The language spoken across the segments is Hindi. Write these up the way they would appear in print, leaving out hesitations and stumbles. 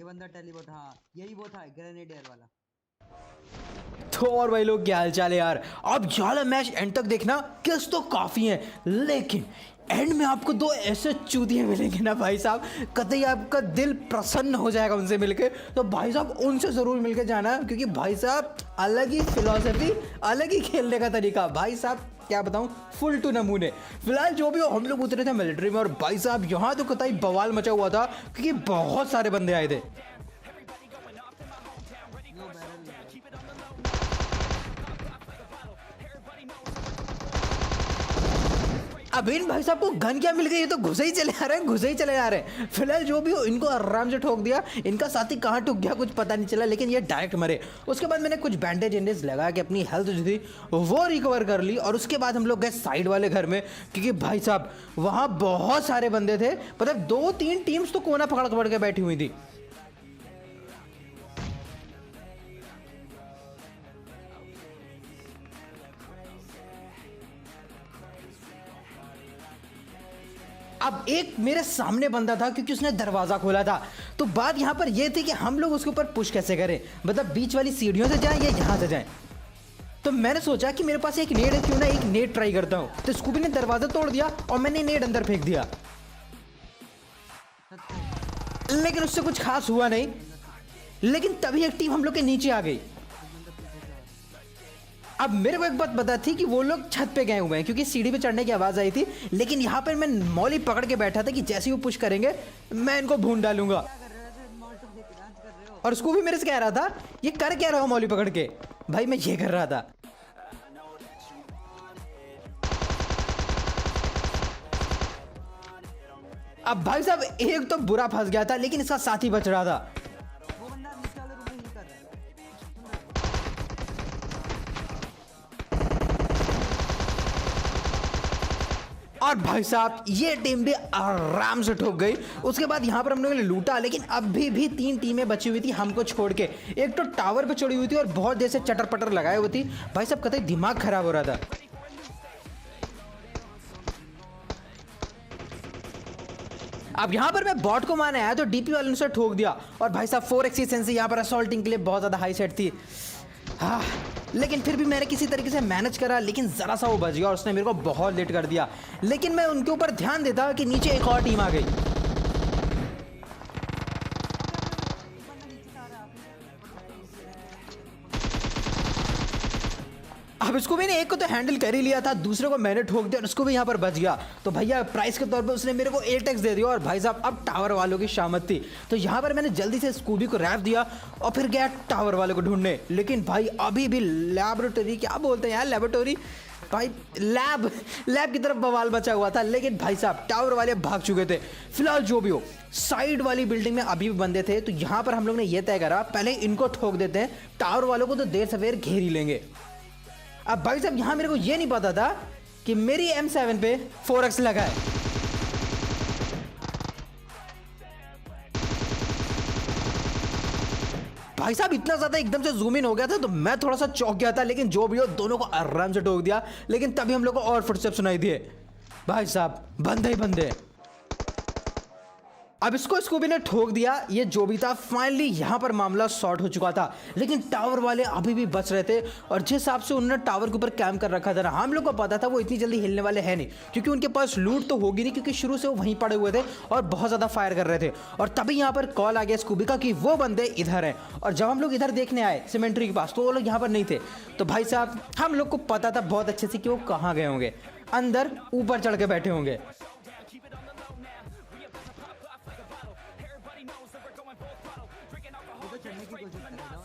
बंदा टेलीपोर्ट, हाँ यही वो था ग्रेनेडियर वाला। तो और भाई लोग क्या हाल चाल है यार। अब ज्यादा मैच एंड तक देखना, किस तो काफी है, लेकिन एंड में आपको दो ऐसे चूतिए मिलेंगे ना भाई साहब, कतई आपका दिल प्रसन्न हो जाएगा उनसे मिलके। तो भाई साहब उनसे जरूर मिलके जाना, क्योंकि भाई साहब अलग ही फिलॉसफी, अलग ही खेलने का तरीका भाई साहब, क्या बताऊं, फुल टू नमूने। फिलहाल जो भी हो, हम लोग उतरे थे मिलिट्री में, और भाई साहब यहाँ तो कतई बवाल मचा हुआ था, क्योंकि बहुत सारे बंदे आए थे। लो बैरल ले लो। अब इन भाई साहब को गन क्या मिल गई, ये तो घुसे ही चले आ रहे हैं, घुसे ही चले आ रहे हैं। फिलहाल जो भी हो, इनको आराम से ठोक दिया। इनका साथी कहाँ टूट गया कुछ पता नहीं चला, लेकिन ये डायरेक्ट मरे। उसके बाद मैंने कुछ बैंडेज एंडेज लगा के अपनी हेल्थ जो थी वो रिकवर कर ली, और उसके बाद हम लोग गए साइड वाले घर में, क्योंकि भाई साहब वहाँ बहुत सारे बंदे थे। मतलब 2-3 टीम्स तो कोना पकड़ पकड़ के बैठी हुई थी। अब एक मेरे सामने बंदा था, क्योंकि उसने दरवाजा खोला था। तो बात यहां पर यह थी कि हम लोग उसके ऊपर पुश कैसे करें, मतलब बीच वाली सीढ़ियों से जाएं या यहां से जाएं। तो मैंने सोचा कि मेरे पास एक नेड है, क्यों ना एक नेड ट्राई करता हूं। तो स्कूबी ने दरवाजा तोड़ दिया और मैंने नेड अंदर फेंक दिया, लेकिन उससे कुछ खास हुआ नहीं। लेकिन तभी एक टीम हम लोग के नीचे आ गई। अब मेरे को एक बात पता थी कि वो लोग छत पे गए हुए हैं, क्योंकि सीढ़ी पे चढ़ने की आवाज आई थी। लेकिन यहाँ पर मैं मौली पकड़ के बैठा था कि जैसे ही वो पुश करेंगे मैं इनको भून डालूंगा। क्या कर रहे हो, मॉल्टो देख के डांस कर रहे हो। और उसको भी मेरे से कह रहा था, ये कर क्या रहा हो मौली पकड़ के। भाई मैं ये कर रहा था। अब भाई साहब एक तो बुरा फंस गया था, लेकिन इसका साथी बच रहा था। वो बंदा नीचे वाले रूम में ही कर रहा है। और भाई साहब ये टीम भी आराम से ठोक गई। उसके बाद यहाँ पर हम लोगों ने लूटा, लेकिन अभी भी 3 टीमें बची हुई थी हमको छोड़ के। एक तो टावर पे चढ़ी हुई थी और बहुत देर से चटर पटर लगाए हुई थी। भाई साहब कतई दिमाग खराब हो रहा था। अब यहाँ पर मैं बॉट को मारने आया तो डीपी वाले ने उसे ठोक दिया। और भाई साहब 4x एफिशिएंसी यहाँ पर असॉल्टिंग के लिए बहुत ज़्यादा हाई सेट थी। हाँ, लेकिन फिर भी मैंने किसी तरीके से मैनेज करा, लेकिन ज़रा सा वो बच गया और उसने मेरे को बहुत लेट कर दिया। लेकिन मैं उनके ऊपर ध्यान देता कि नीचे एक और टीम आ गई। बंदा नीचे से आ रहा है, आप अब इसको मैंने एक को तो हैंडल कर ही लिया था, दूसरे को मैंने ठोक दिया और उसको भी यहाँ पर बच गया। तो भैया प्राइस के तौर पे उसने मेरे को 8x दे दिया। और भाई साहब अब टावर वालों की शामत थी, तो यहाँ पर मैंने जल्दी से स्कूबी को रैप दिया और फिर गया टावर वाले को ढूंढने। लेकिन भाई अभी भी लैबोरेटरी, क्या बोलते हैं यार, लैबोरेटरी भाई, लैब की तरफ बवाल बचा हुआ था। लेकिन भाई साहब टावर वाले भाग चुके थे। फिलहाल जो भी हो, साइड वाली बिल्डिंग में अभी भी बंदे थे। तो यहाँ पर हम लोग ने यह तय करा, पहले इनको ठोक देते हैं, टावर वालों को तो देर सवेर घेर ही लेंगे। अब भाई साहब यहां मेरे को यह नहीं पता था कि मेरी M7 पे 4x लगा है। भाई साहब इतना ज्यादा एकदम से जूम इन हो गया था, तो मैं थोड़ा सा चौंक गया था। लेकिन जो भी हो, दोनों को आराम से ठोक दिया। लेकिन तभी हम लोग को और फुटस्टेप सुनाई दिए। भाई साहब बंदे ही बंदे। अब इसको स्कूबी ने ठोक दिया। ये जो भी था, फाइनली यहां पर मामला सॉर्ट हो चुका था। लेकिन टावर वाले अभी भी बच रहे थे, और जिस हिसाब से उन्होंने टावर के ऊपर कैम्प कर रखा था ना, हम लोग को पता था वो इतनी जल्दी हिलने वाले हैं नहीं, क्योंकि उनके पास लूट तो होगी नहीं, क्योंकि शुरू से वो वहीं पड़े हुए थे और बहुत ज्यादा फायर कर रहे थे। और तभी यहाँ पर कॉल आ गया स्कूबी का कि वो बंदे इधर हैं। और जब हम लोग इधर देखने आए सिमेंट्री के पास, तो वो लोग यहाँ पर नहीं थे। तो भाई साहब हम लोग को पता था बहुत अच्छे से कि वो कहाँ गए होंगे, अंदर ऊपर चढ़ के बैठे होंगे। वो तो चढ़ने की कोशिश कर रहा था।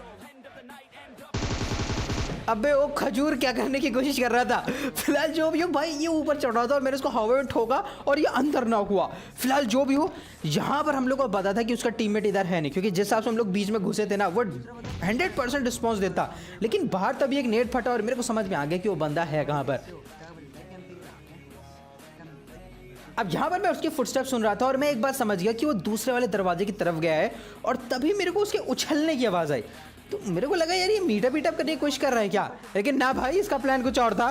अबे वो खजूर क्या करने की कोशिश कर रहा था। फिलहाल जो भी हो भाई, ये ऊपर चढ़ रहा था और मैंने उसको हवा में ठोका और ये अंदर ना हुआ। फिलहाल जो भी हो, यहाँ पर हम लोग को पता था कि उसका टीममेट इधर है नहीं, क्योंकि जिस हिसाब से हम लोग बीच में घुसे थे ना, वो 100% रिस्पॉन्स देता। लेकिन बाहर तभी एक नेट फटा और मेरे को समझ में आ गया कि वो बंदा है कहाँ पर। अब यहाँ पर मैं उसके फुटस्टेप सुन रहा था और मैं एक बात समझ गया कि वो दूसरे वाले दरवाजे की तरफ गया है। और तभी मेरे को उसके उछलने की आवाज़ आई। तो मेरे को लगा यार ये मीटअप वीटअप करने की कोशिश कर रहा है क्या, लेकिन ना भाई, इसका प्लान कुछ और था।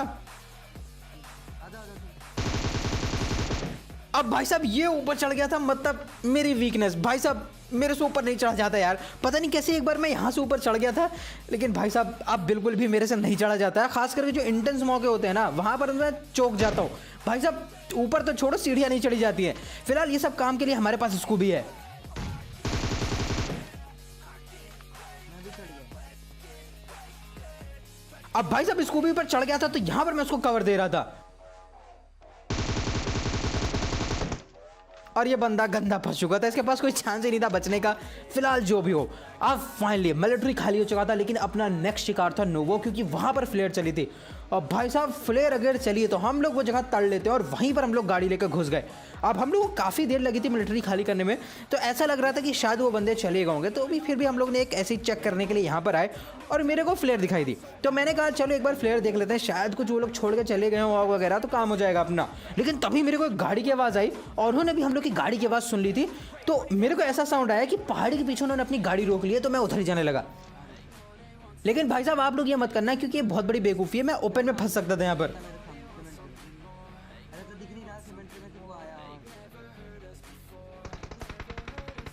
अब भाई साहब ये ऊपर चढ़ गया था, मतलब मेरी वीकनेस। भाई साहब मेरे से ऊपर नहीं चढ़ा जाता यार, पता नहीं कैसे एक बार मैं यहाँ से ऊपर चढ़ गया था, लेकिन भाई साहब अब बिल्कुल भी मेरे से नहीं चढ़ा जाता है। खास करके जो इंटेंस मौके होते हैं ना, वहाँ पर मैं चौक जाता हूँ। भाई साहब ऊपर तो छोड़ो, सीढ़ियाँ नहीं चढ़ी जाती हैं। फिलहाल ये सब काम के लिए हमारे पास स्कूबी है। मैं भी चढ़ गया। अब भाई साहब स्कूबी पर चढ़ गया था, तो यहाँ पर मैं उसको कवर दे रहा था और ये बंदा गंदा फंस चुका था, इसके पास कोई चांस ही नहीं था बचने का। फिलहाल जो भी हो, अब फाइनली मिलिट्री खाली हो चुका था, लेकिन अपना नेक्स्ट शिकार था नोवो, क्योंकि वहां पर फ्लेयर चली थी। और भाई साहब फ्लेयर अगर चली तो हम लोग वो जगह तड़ लेते और वहीं पर हम लोग गाड़ी लेकर घुस गए। अब हम लोग को काफ़ी देर लगी थी मिलिट्री खाली करने में, तो ऐसा लग रहा था कि शायद वो बंदे चले गए होंगे, तो भी फिर भी हम लोग ने एक ऐसे ही चेक करने के लिए यहाँ पर आए और मेरे को फ्लेयर दिखाई दी। तो मैंने कहा चलो एक बार फ्लेयर देख लेते हैं, शायद कुछ वो लोग छोड़ के चले गए हो वगैरह, तो काम हो जाएगा अपना। लेकिन तभी मेरे को एक गाड़ी की आवाज़ आई और उन्होंने भी हम लोग की गाड़ी की आवाज़ सुन ली थी। तो मेरे को ऐसा साउंड आया कि पहाड़ी के पीछे उन्होंने अपनी गाड़ी रोक ली है, तो मैं उधर ही जाने लगा। लेकिन भाई साहब आप लोग ये मत करना, क्योंकि ये बहुत बड़ी बेवकूफ़ी है, मैं ओपन में फंस सकता था यहाँ पर। अरे तो दिख नहीं रहा सीमेंट्री में कि वो आया।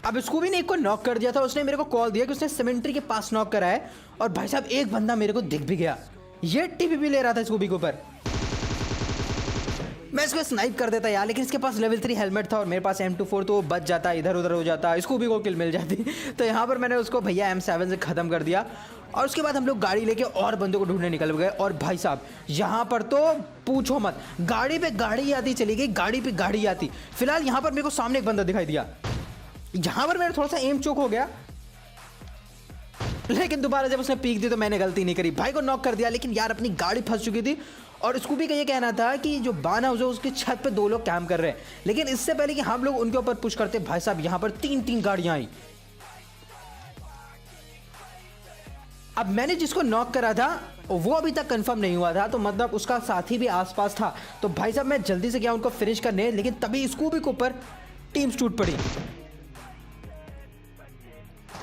अब स्कूबी ने एक को नॉक कर दिया था, उसने मेरे को कॉल दिया कि उसने सिमेंट्री के पास नॉक करा है। और भाई साहब एक बंदा मेरे को दिख भी गया, ये टीपीपी ले रहा था स्कूबी के ऊपर। मैं इसको स्नाइप कर देता यार, लेकिन इसके पास लेवल 3 हेलमेट था और मेरे पास M24, तो वो बच जाता, इधर उधर हो जाता, स्कूबी को किल मिल जाती। तो यहाँ पर मैंने उसको भैया M7 से ख़त्म कर दिया। और उसके बाद हम लोग गाड़ी लेके और बंदों को ढूंढने निकल गए। और भाई साहब यहाँ पर तो पूछो मत, गाड़ी पे गाड़ी आती चली गई, गाड़ी पे गाड़ी आती। फिलहाल यहाँ पर मेरे को सामने एक बंदा दिखाई दिया, यहाँ पर मेरा थोड़ा सा एम चूक हो गया, लेकिन दोबारा जब उसने पीक दी तो मैंने गलती नहीं करी, भाई को नॉक कर दिया। लेकिन यार अपनी गाड़ी फंस चुकी थी और स्कूबी का ये कहना था कि जो बान हाउस है उसकी छत पे 2 लोग काम कर रहे हैं। लेकिन इससे पहले कि हम लोग उनके ऊपर पुश करते, भाई साहब यहाँ पर 3 गाड़ियां आई। अब मैंने जिसको नॉक करा था वो अभी तक कंफर्म नहीं हुआ था, तो मतलब उसका साथी भी आसपास था। तो भाई साहब मैं जल्दी से गया उनको फिनिश करने, लेकिन तभी स्कूबी के ऊपर टीम्स टूट पड़ी।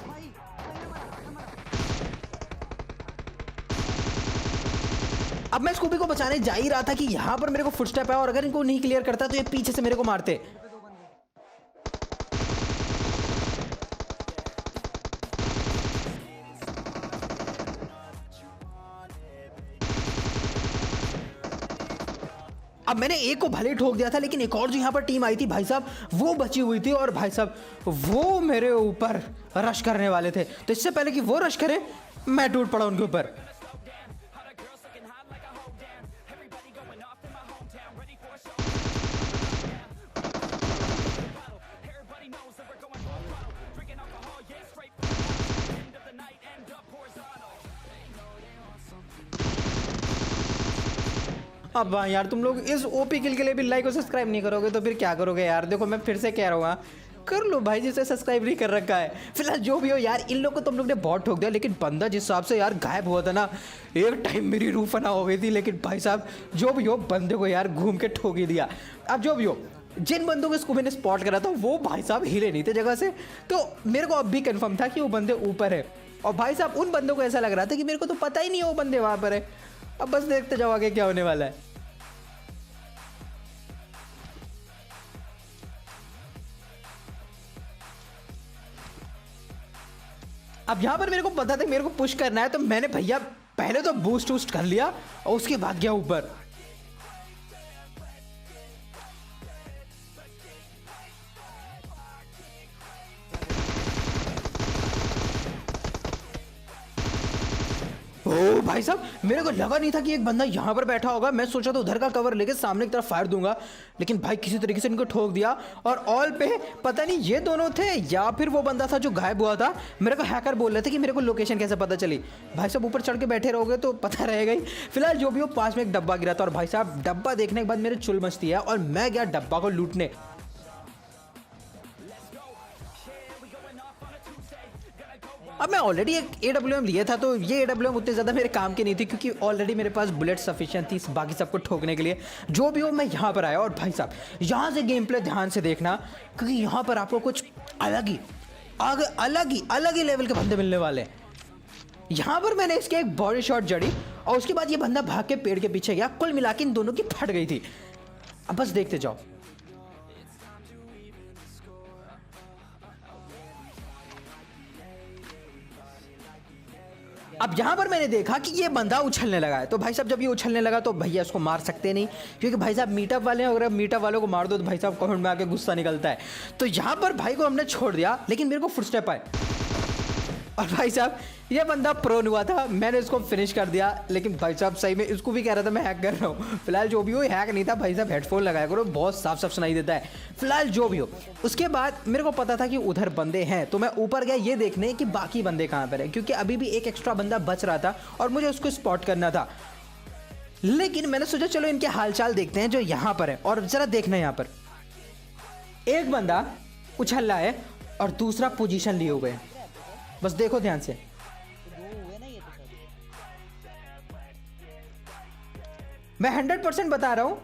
भाई अब मैं स्कूबी को बचाने जा ही रहा था कि यहाँ पर मेरे को फुटस्टेप है और अगर इनको नहीं क्लियर करता तो ये पीछे से मेरे को मारते। पे 2 बंदे। अब मैंने एक को भले ठोक दिया था, लेकिन एक और जो यहाँ पर टीम आई थी भाई साहब वो बची हुई थी और भाई साहब वो मेरे ऊपर रश करने वाले थे। तो इससे पहले कि वो रश करे मैं टूट पड़ा उनके ऊपर। अब हाँ यार तुम लोग इस ओपी किल के लिए भी लाइक और सब्सक्राइब नहीं करोगे तो फिर क्या करोगे यार। देखो मैं फिर से कह रहा हूँ, हाँ, कर लो भाई जिसे सब्सक्राइब नहीं कर रखा है। फिलहाल जो भी हो यार, इन लोग को तुम लोग ने बहुत ठोक दिया, लेकिन बंदा जिस हिसाब से यार गायब हुआ था ना, एक टाइम मेरी रूह फना हो गई थी। लेकिन भाई साहब जो भी हो, बंदे को यार घूम के ठोक ही दिया। अब जो भी हो, जिन बंदों को स्कूबी ने स्पॉट करा था वो भाई साहब हिले नहीं थे जगह से, तो मेरे को अब भी कंफर्म था कि वो बंदे ऊपर है। और भाई साहब उन बंदों को ऐसा लग रहा था कि मेरे को तो पता ही नहीं है वो बंदे वहाँ पर है। अब बस देखते जाओ आगे क्या होने वाला है। अब यहाँ पर मेरे को पता था मेरे को पुश करना है, तो मैंने भैया पहले तो बूस्ट वूस्ट कर लिया और उसके बाद गया ऊपर। ओ भाई साहब मेरे को लगा नहीं था कि एक बंदा यहाँ पर बैठा होगा। मैं सोचा तो उधर का कवर लेके सामने की तरफ फायर दूंगा, लेकिन भाई किसी तरीके से इनको ठोक दिया। और ऑल पे पता नहीं ये दोनों थे या फिर वो बंदा था जो गायब हुआ था। मेरे को हैकर बोल रहे थे कि मेरे को लोकेशन कैसे पता चली। भाई साहब ऊपर चढ़ के बैठे रहोगे तो पता रहेगा ही। फिलहाल जो भी हो, पास में एक डब्बा गिरा था और भाई साहब डब्बा देखने के बाद मेरे चुल मचती है और मैं गया डब्बा को लूटने। अब मैं ऑलरेडी एक AWM लिया था, तो ये AWM उतने ज़्यादा मेरे काम की नहीं थी, क्योंकि ऑलरेडी मेरे पास बुलेट सफिशिएंट थी बाकी सबको ठोकने के लिए। जो भी हो, मैं यहाँ पर आया और भाई साहब यहाँ से गेम प्ले ध्यान से देखना, क्योंकि यहाँ पर आपको कुछ अलग ही लेवल के बंदे मिलने वाले हैं। यहाँ पर मैंने इसके एक बॉडी शॉट जड़ी और उसके बाद ये बंदा भाग के पेड़ के पीछे गया। कुल मिला के इन दोनों की फट गई थी। अब बस देखते जाओ। अब यहाँ पर मैंने देखा कि ये बंदा उछलने लगा है, तो भाई साहब जब ये उछलने लगा तो भैया इसको मार सकते नहीं, क्योंकि भाई साहब मीटअप वाले हैं, अगर मीटअप वालों को मार दो तो भाई साहब कमेंट में आके गुस्सा निकलता है। तो यहाँ पर भाई को हमने छोड़ दिया, लेकिन मेरे को फुटस्टेप आए और भाई साहब ये बंदा प्रोन हुआ था, मैंने इसको फिनिश कर दिया। लेकिन भाई साहब सही में इसको भी कह रहा था मैं हैक कर रहा हूँ। फिलहाल जो भी हो, हैक नहीं था भाई साहब, हेडफोन लगाया करो, बहुत साफ साफ सुनाई देता है। फिलहाल जो भी हो, उसके बाद मेरे को पता था कि उधर बंदे हैं, तो मैं ऊपर गया ये देखने कि बाकी बंदे कहाँ पर हैं, क्योंकि अभी भी एक एक्स्ट्रा बंदा बच रहा था और मुझे उसको स्पॉट करना था। लेकिन मैंने सोचा चलो इनके हालचाल देखते हैं जो यहाँ पर है, और जरा देखना यहाँ पर एक बंदा उछल रहा है और दूसरा पोजीशन लिए हुए है, बस देखो ध्यान से। मैं 100% बता रहा हूं,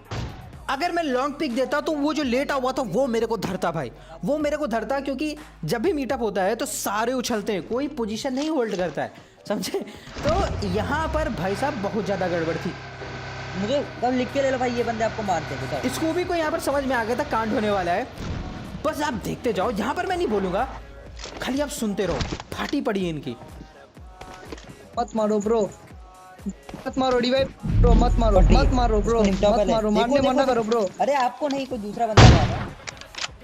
अगर मैं लॉन्ग पिक देता तो वो जो लेटा हुआ था वो मेरे को धरता भाई, वो मेरे को धरता, क्योंकि जब भी मीटअप होता है तो सारे उछलते हैं, कोई पोजीशन नहीं होल्ड करता है, समझे। तो यहाँ पर भाई साहब बहुत ज़्यादा गड़बड़ थी। मुझे तब लिख के ले लो भाई, ये बंदे आपको मारते हैं। इसको भी को यहाँ पर समझ में आ गया था कांड होने वाला है, बस आप देखते जाओ। यहाँ पर मैं नहीं बोलूँगा, खाली आप सुनते रहो, फाटी पड़ी है इनकी। मत मारो ब्रो, मत मारो डिवाइड ब्रो, मत मारो, मत मारो ब्रो, मत मारो, मारने मना करो ब्रो। अरे आपको नहीं, कोई दूसरा बंदा मारा।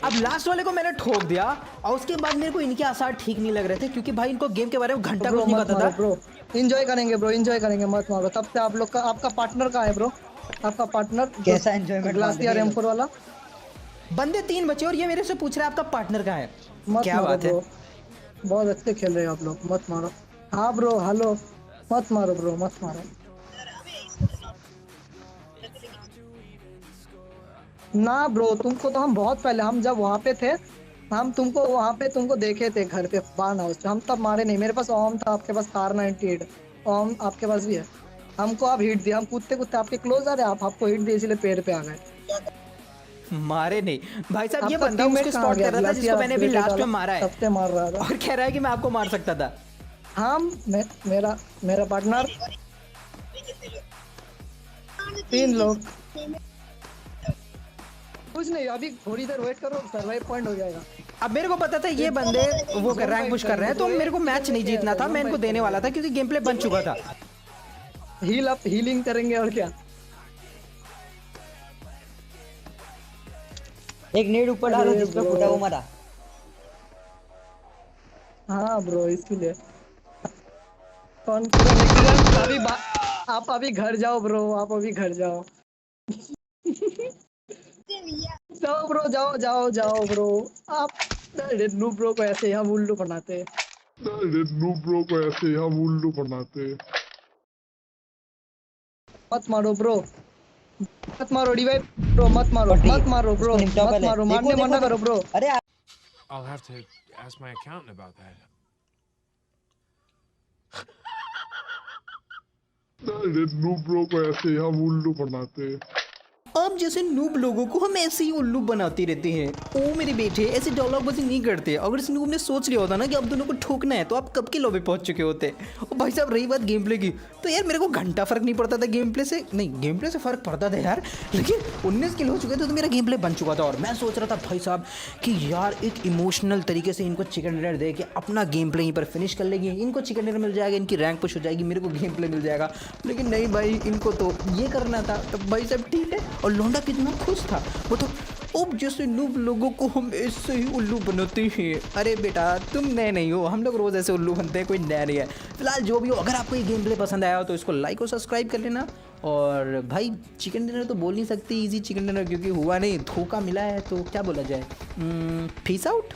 अब लास्ट वाले को मैंने ठोक दिया और उसके बाद मेरे को इनके आसार ठीक नहीं लग रहे थे, क्योंकि भाई इनको गेम के बारे में घंटा कुछ नहीं पता था। ब्रो एंजॉय करेंगे ब्रो, एंजॉय करेंगे, मत मारो। तब से आप लोग का, आपका पार्टनर कहाँ है ब्रो? आपका पार्टनर कैसा एंजॉयमेंट? ग्लासियर M4 वाला। बंदे 3 बचे और ये मेरे से पूछ रहा है आपका पार्टनर कहाँ है। मत क्या मारो बात है? ब्रो, बहुत अच्छे खेल रहे हो आप लोग, मत मारो। हाँ ब्रो, हेलो, मत मारो ब्रो, मत मारो ना ब्रो। तुमको तो हम बहुत पहले, हम जब वहाँ पे थे, हम तुमको वहाँ पे तुमको देखे थे घर पे बार्न हाउस, हम तब मारे नहीं। मेरे पास ओम था, आपके पास कार 98 ओम आपके पास भी है। हमको आप हिट दिए, हम कूदते कूदते आपके क्लोज आ रहे, आप आपको हिट दिए, इसलिए पेड़ पे आ गए। मारे नहीं भाई साहब, ये बंदा उसको स्पॉट कर रहा था जिसको मैंने अभी लास्ट में मारा है, सबसे मार रहा था और कह रहा है कि मैं आपको मार सकता था। हम मेरा पार्टनर 3 लोग, कुछ नहीं, अभी थोड़ी देर वेट करो, सर्वाइव पॉइंट हो जाएगा। अब मेरे को पता था ये बंदे वो रैंक पुश कर रहे हैं, तो मेरे को मैच नहीं जीतना था, मैं इनको देने वाला था क्योंकि गेम प्ले बन चुका था। हील अप, हीलिंग करेंगे और क्या। एक नेड ऊपर डालो जिस पे फुटा वो मरा। हाँ ब्रो, इसलिए कौन अभी आप अभी घर जाओ ब्रो, आप अभी घर जाओ। जाओ ब्रो, जाओ जाओ जाओ ब्रो। आप रेडनू ब्रो को ऐसे हम उल्लू बनाते, रेडनू ब्रो को ऐसे हम उल्लू बनाते। मत मारो ब्रो, मत मारो डिवाइड ब्रो, मत मारो, मत मारो ब्रो, मत मारो, मारने मना करो ब्रो। अरे I'll have to ask my accountant about that. रेडनू ब्रो को ऐसे हम उल्लू बनाते। अब जैसे नूब लोगों को हम ऐसे ही उल्लू बनाते रहते हैं। ओ मेरे बेटे, ऐसे डायलॉगबाजी नहीं करते। अगर इस नूब ने सोच लिया होता ना कि अब दोनों को ठोकना है, तो आप कब के लॉबी पहुंच चुके होते। और भाई साहब रही बात गेम प्ले की, तो यार मेरे को घंटा फर्क नहीं पड़ता था गेम प्ले से, नहीं गेम प्ले से फर्क पड़ता था यार, लेकिन 19 किल हो चुके थे तो मेरा गेम प्ले बन चुका था। और मैं सोच रहा था भाई साहब कि यार एक इमोशनल तरीके से इनको चिकन डिनर दे के अपना गेम प्ले यहीं पर फिनिश कर लेंगे, इनको चिकन डिनर मिल जाएगा, इनकी रैंक पुश हो जाएगी, मेरे को गेम प्ले मिल जाएगा। लेकिन नहीं भाई, इनको तो ये करना था। तो भाई साहब ठीक है। और लौंडा कितना खुश था वो तो, अब जैसे नूब लोगों को हम ऐसे ही उल्लू बनाते हैं। अरे बेटा तुम नए नहीं हो, हम लोग रोज़ ऐसे उल्लू बनते हैं, कोई नया नहीं है। फिलहाल जो भी हो, अगर आपको ये गेम प्ले पसंद आया हो तो इसको लाइक और सब्सक्राइब कर लेना। और भाई चिकन डिनर तो बोल नहीं सकती इजी चिकन डिनर, क्योंकि हुआ नहीं, धोखा मिला है, तो क्या बोला जाए, पीस आउट।